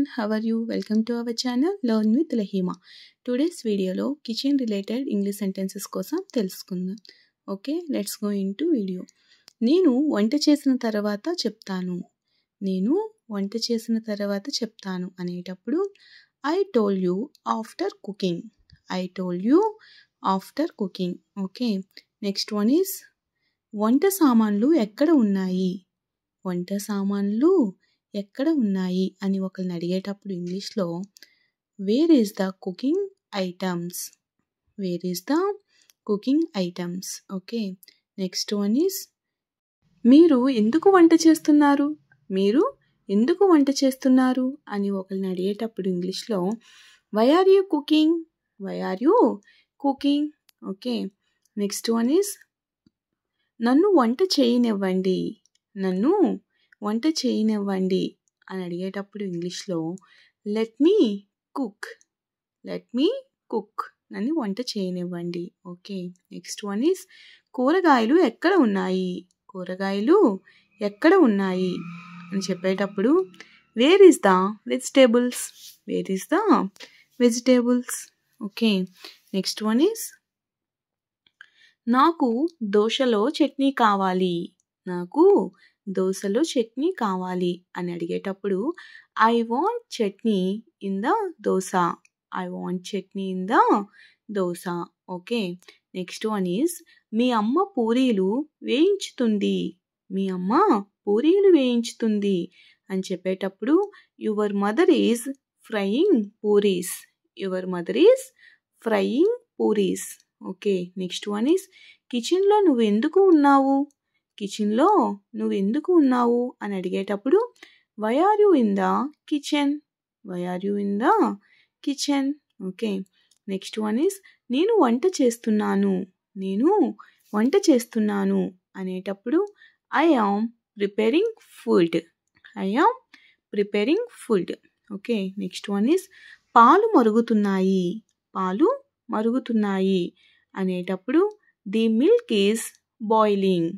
everyone, how are you? Welcome to our channel Learn with Lahima. Today's video లో kitchen related English sentences కోసం తెలుసుకుందాం. Okay, let's go into video. నేను వంట చేసిన తర్వాత చెప్తాను. నేను వంట చేసిన తర్వాత చెప్తాను అనేటప్పుడు I told you after cooking. I told you after cooking. Okay, next one is వంట సామాన్లు ఎక్కడ ఉన్నాయి? వంట సామాన్లు ఎక్కడ ఉన్నాయి అని ఒకరిని అడిగేటప్పుడు ఇంగ్లీష్లో where is the cooking items? Where is the cooking items? Okay, next one is మీరు ఎందుకు వంట చేస్తున్నారు? మీరు ఎందుకు వంట చేస్తున్నారు అని ఒకరిని అడిగేటప్పుడు ఇంగ్లీష్లో why are you cooking? Why are you cooking? Okay, next one is నన్ను వంట చేయనివ్వండి. నన్ను వంట చేయనివ్వండి అని అడిగేటప్పుడు ఇంగ్లీష్లో let me cook. Let me cook. నన్ను వంట చేయనివ్వండి. ఓకే, నెక్స్ట్ వన్ ఈస్ కూరగాయలు ఎక్కడ ఉన్నాయి? కూరగాయలు ఎక్కడ ఉన్నాయి అని చెప్పేటప్పుడు where is the vegetables? Where is the vegetables? Okay, next one is నాకు దోశలో చట్నీ కావాలి. నాకు దోశలో చట్నీ కావాలి అని అడిగేటప్పుడు I want chutney in the dosa. I want chutney in the dosa. Okay, next one is మీ అమ్మ పూరీలు వేయించుతుంది. మీ అమ్మ పూరీలు వేయించుతుంది అని చెప్పేటప్పుడు your mother is frying puris. Your mother is frying puris. Okay, next one is కిచెన్లో నువ్వు ఎందుకు ఉన్నావు? కిచెన్లో నువ్వు ఎందుకు ఉన్నావు అని అడిగేటప్పుడు why are you in the kitchen? Why are you in the kitchen? Okay, next one is నేను వంట చేస్తున్నాను. నేను వంట చేస్తున్నాను అనేటప్పుడు I am preparing food. I am preparing food. Okay, next one is పాలు మరుగుతున్నాయి. పాలు మరుగుతున్నాయి అనేటప్పుడు the milk is boiling.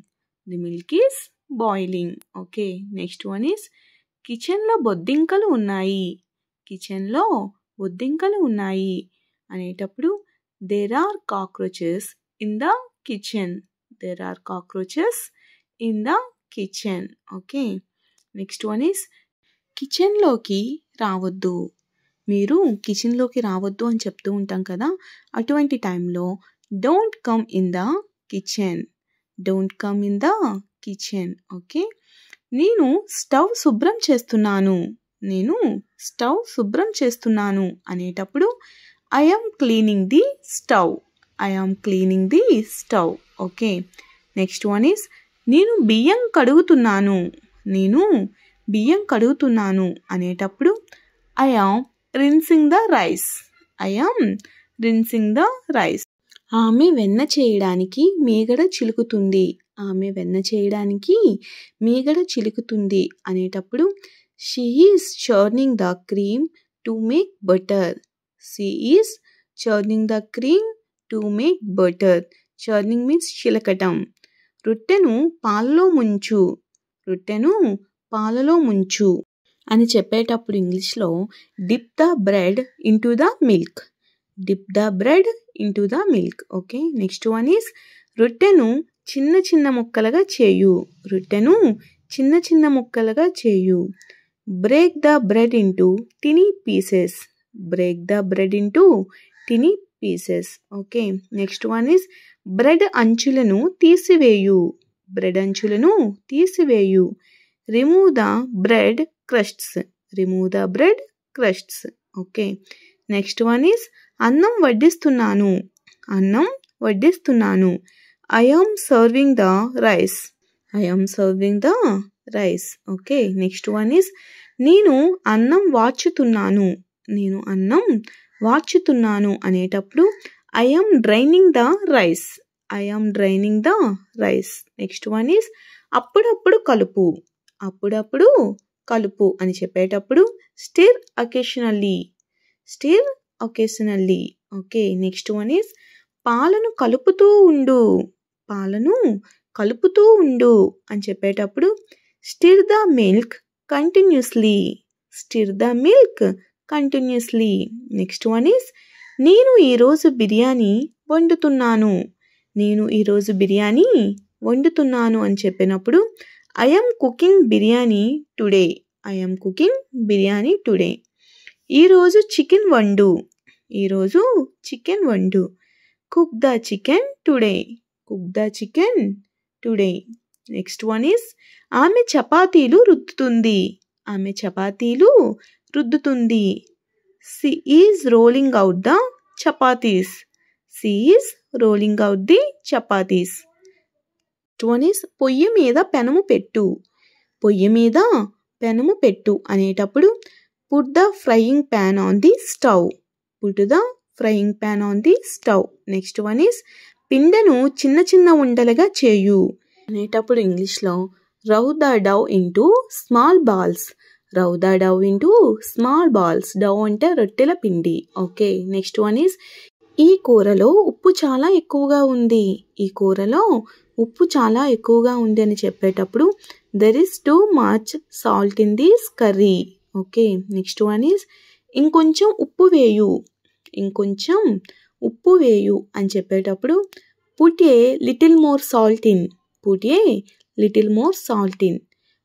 The milk is boiling. Okay, next one is కిచెన్లో బొద్దింకలు ఉన్నాయి. కిచెన్లో బొద్దింకలు ఉన్నాయి అనేటప్పుడు there are cockroaches in the kitchen. There are cockroaches in the kitchen. Okay, next one is కిచెన్లోకి రావద్దు. మీరు కిచెన్లోకి రావద్దు అని చెప్తూ ఉంటాం కదా, అటువంటి టైంలో don't come in the kitchen. Don't come in the kitchen. Okay, నేను స్టవ్ శుభ్రం చేస్తున్నాను. నేను స్టవ్ శుభ్రం చేస్తున్నాను అనేటప్పుడు I am cleaning the stove. I am cleaning the stove. Okay, next one is నేను బియ్యం కడుగుతున్నాను. నేను బియ్యం కడుగుతున్నాను అనేటప్పుడు I am rinsing the rice. I am rinsing the rice. ఆమె వెన్న చేయడానికి మీగడ చిలుకుతుంది. ఆమె వెన్న చేయడానికి మీగడ చిలుకుతుంది అనేటప్పుడు she is churning the cream to make butter. She is churning the cream to make butter. Churning means చిలకటం. రొట్టెను పాలలో ముంచు. రొట్టెను పాలలో ముంచు అని చెప్పేటప్పుడు ఇంగ్లీష్లో dip the bread into the milk. Dip the bread into the milk. Okay, next one is రొట్టెను చిన్న చిన్న ముక్కలుగా చేయు. రొట్టెను చిన్న చిన్న ముక్కలుగా చేయు. Break the bread into tiny pieces. Break the bread into tiny pieces. Okay, next one is bread అంచులను తీసివేయు. బ్రెడ్ అంచులను తీసివేయు. Remove the bread crusts. Remove the bread crusts. Okay, next one is అన్నం వడ్డిస్తున్నాను. అన్నం వడ్డిస్తున్నాను. I am serving the rice. I am serving the rice. Okay, next one is నేను అన్నం వార్చుతున్నాను. నేను అన్నం వార్చుతున్నాను అనేటప్పుడు I am draining the rice. I am draining the rice. Next one is అప్పుడప్పుడు కలుపు. అప్పుడప్పుడు కలుపు అని చెప్పేటప్పుడు stir occasionally. Stir occasionally. Okay, next one is పాలను కలుపుతూ ఉండు. పాలను కలుపుతూ ఉండు అని చెప్పేటప్పుడు stir the milk continuously. Stir the milk continuously. Next one is నేను ఈరోజు బిర్యానీ వండుతున్నాను. నేను ఈరోజు బిర్యానీ వండుతున్నాను అని చెప్పినప్పుడు I am cooking biryani today. I am cooking biryani today. ఈరోజు చికెన్ వండు. ఈరోజు చికెన్ వండు. Cook the chicken today. Cook the chicken today. Next one is ఆమె చపాతీలు రుద్దుతుంది. ఆమె చపాతీలు రుద్దుతుంది. She is rolling out the chapatis. She is rolling out the chapatis. Next one is పొయ్యి మీద పెనము పెట్టు. పొయ్యి మీద పెనము పెట్టు అనేటప్పుడు put the frying pan on the stove. Put the frying pan on the stove. Next one is పిండను చిన్న చిన్న ఉండలుగా చేయు అనేటప్పుడు ఇంగ్లీష్లో roll the dough into small balls. Roll the dough into small balls. Dough అంటే రొట్టెల పిండి. ఓకే, నెక్స్ట్ వన్ ఈస్ ఈ కూరలో ఉప్పు చాలా ఎక్కువగా ఉంది. ఈ కూరలో ఉప్పు చాలా ఎక్కువగా ఉంది అని చెప్పేటప్పుడు there is too much salt in this curry. Okay, next one is ఇంకొంచెం ఉప్పు వేయు. ఇంకొంచెం ఉప్పు వేయు అని చెప్పేటప్పుడు put a little more salt in. Put a little more salt in.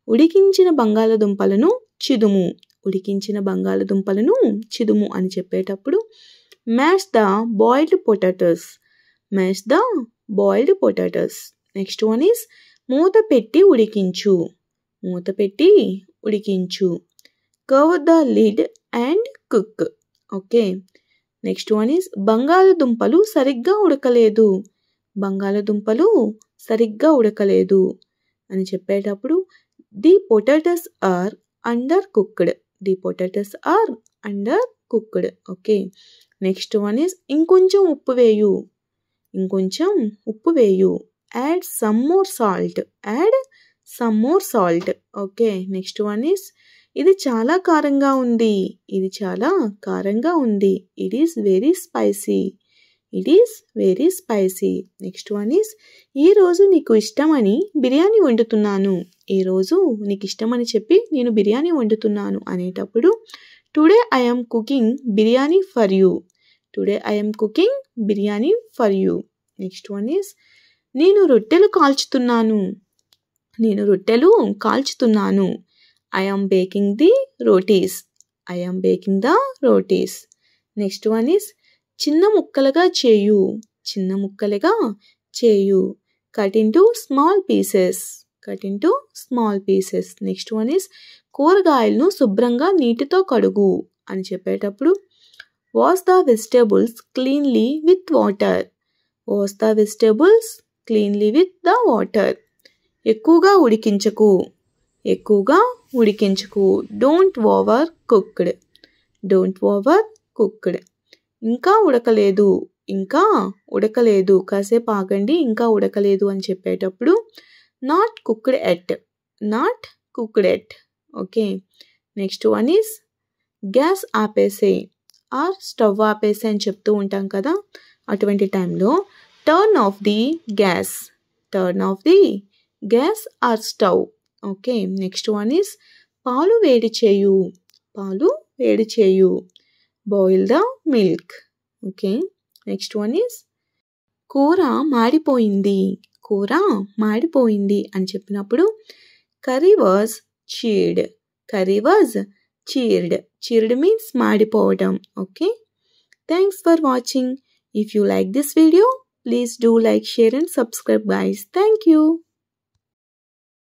ఉడికించిన బంగాళదుంపలను చిదుము. ఉడికించిన బంగాళదుంపలను చిదుము అని చెప్పేటప్పుడు mash the boiled potatoes. Mash the boiled potatoes. Next one is మూత పెట్టి ఉడికించు. మూత పెట్టి ఉడికించు. cover the lid and cook. Okay, next one is బంగాళదుంపలు సరిగ్గా ఉడకలేదు. బంగాళదుంపలు సరిగ్గా ఉడకలేదు అని చెప్పేటప్పుడు the potatoes are undercooked. The potatoes are undercooked. Okay, next one is ఇంకొంచెం ఉప్పు వేయు. ఇంకొంచెం ఉప్పు వేయు. Add some more salt. Add some more salt. Okay, next one is ఇది చాలా కారంగా ఉంది. ఇది చాలా కారంగా ఉంది. It is very spicy. It is very spicy. Next one is ఈరోజు నీకు ఇష్టమని బిర్యానీ వండుతున్నాను. ఈరోజు నీకు ఇష్టమని చెప్పి నేను బిర్యానీ వండుతున్నాను అనేటప్పుడు today I am cooking biryani for you. Today I am cooking biryani for you. Next one is నేను రొట్టెలు కాల్చుతున్నాను. నేను రొట్టెలు కాల్చుతున్నాను. I am baking the rotis. I am baking the rotis. Next one is చిన్న ముక్కలుగా చేయు. చిన్న ముక్కలుగా చేయు. Cut into small pieces. Cut into small pieces. Next one is కూరగాయలను శుభ్రంగా నీటితో కడుగు అని చెప్పేటప్పుడు wash the vegetables cleanly with water. Wash the vegetables cleanly with the water. ఎక్కువగా ఉడికించకు. ఎక్కువగా ఉడికించకు. Don't overcooked. Don't overcooked. ఇంకా ఉడకలేదు. ఇంకా ఉడకలేదు. కాసేపు ఆగండి, ఇంకా ఉడకలేదు అని చెప్పేటప్పుడు not cooked yet. Not cooked yet. Okay, next one is gas ఆపేసే ఆర్ స్టవ్ ఆపేసే అని చెప్తూ ఉంటాం కదా, అటువంటి టైంలో turn off the gas. Turn off the gas or stove. Okay, next one is పాలు వేడి చేయు. పాలు వేడి చేయు. Boil the milk. Okay, next one is కూర మాడిపోయింది. కూర మాడిపోయింది అని చెప్పినప్పుడు curry was charred. Curry was charred. Charred means మాడిపోవడం. Okay, thanks for watching. If you like this video, please do like, share and subscribe guys. Thank you.